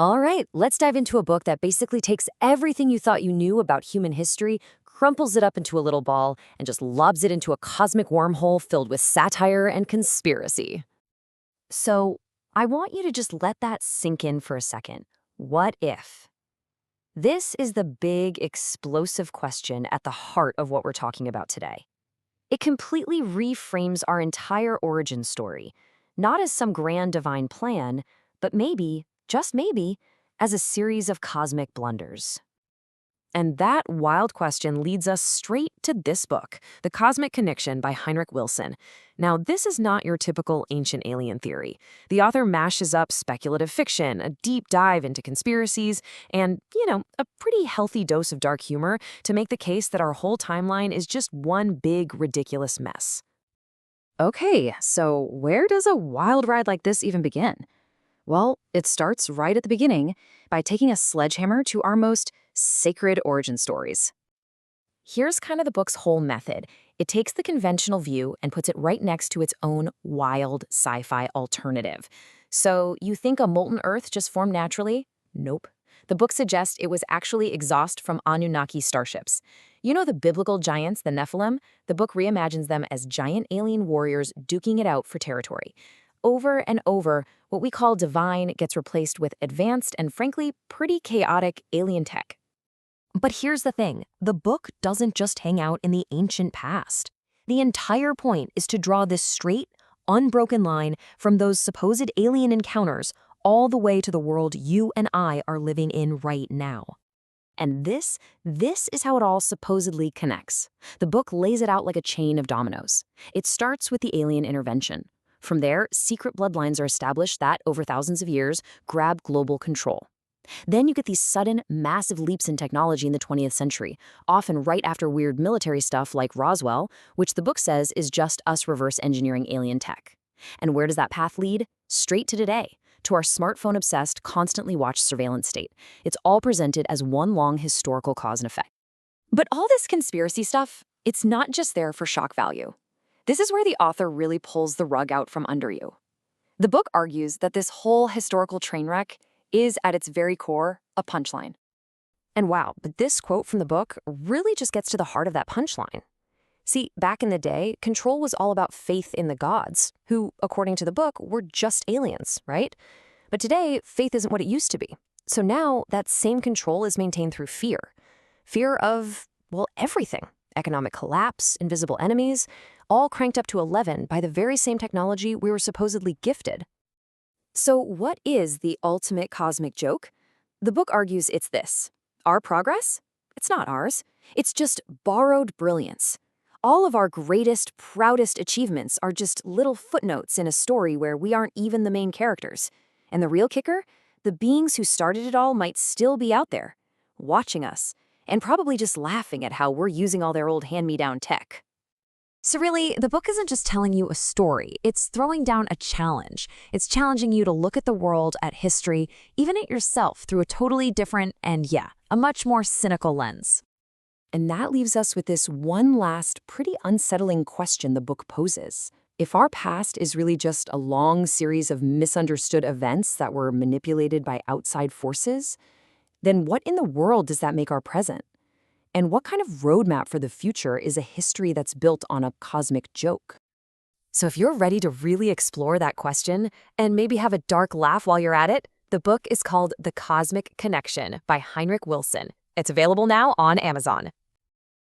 All right, let's dive into a book that basically takes everything you thought you knew about human history, crumples it up into a little ball, and just lobs it into a cosmic wormhole filled with satire and conspiracy. So, I want you to just let that sink in for a second. What if? This is the big, explosive question at the heart of what we're talking about today. It completely reframes our entire origin story, not as some grand divine plan, but maybe, just maybe, as a series of cosmic blunders. And that wild question leads us straight to this book, The Cosmic Connection by Heinrich Wilson. Now, this is not your typical ancient alien theory. The author mashes up speculative fiction, a deep dive into conspiracies, and, a pretty healthy dose of dark humor to make the case that our whole timeline is just one big, ridiculous mess. Okay, so where does a wild ride like this even begin? Well, it starts right at the beginning by taking a sledgehammer to our most sacred origin stories. Here's kind of the book's whole method. It takes the conventional view and puts it right next to its own wild sci-fi alternative. So you think a molten Earth just formed naturally? Nope. The book suggests it was actually exhaust from Anunnaki starships. You know the biblical giants, the Nephilim? The book reimagines them as giant alien warriors duking it out for territory. Over and over, what we call divine gets replaced with advanced and frankly pretty chaotic alien tech. But here's the thing, the book doesn't just hang out in the ancient past. The entire point is to draw this straight, unbroken line from those supposed alien encounters all the way to the world you and I are living in right now. And this is how it all supposedly connects. The book lays it out like a chain of dominoes. It starts with the alien intervention. From there, secret bloodlines are established that, over thousands of years, grab global control. Then you get these sudden, massive leaps in technology in the 20th century, often right after weird military stuff like Roswell, which the book says is just us reverse engineering alien tech. And where does that path lead? Straight to today, to our smartphone-obsessed, constantly watched surveillance state. It's all presented as one long historical cause and effect. But all this conspiracy stuff, it's not just there for shock value. This is where the author really pulls the rug out from under you. The book argues that this whole historical train wreck is, at its very core, a punchline. And wow, but this quote from the book really just gets to the heart of that punchline. See, back in the day, control was all about faith in the gods, who, according to the book, were just aliens, right? But today, faith isn't what it used to be. So now, that same control is maintained through fear. Fear of, well, everything. Economic collapse, invisible enemies, all cranked up to 11 by the very same technology we were supposedly gifted. So what is the ultimate cosmic joke? The book argues it's this. Our progress? It's not ours. It's just borrowed brilliance. All of our greatest, proudest achievements are just little footnotes in a story where we aren't even the main characters. And the real kicker? The beings who started it all might still be out there, watching us, and probably just laughing at how we're using all their old hand-me-down tech. So really, the book isn't just telling you a story, it's throwing down a challenge. It's challenging you to look at the world, at history, even at yourself through a totally different and, a much more cynical lens. And that leaves us with this one last, pretty unsettling question the book poses. If our past is really just a long series of misunderstood events that were manipulated by outside forces, then what in the world does that make our present? And what kind of roadmap for the future is a history that's built on a cosmic joke? So if you're ready to really explore that question and maybe have a dark laugh while you're at it, the book is called The Cosmic Connection by Heinrich Wilson. It's available now on Amazon.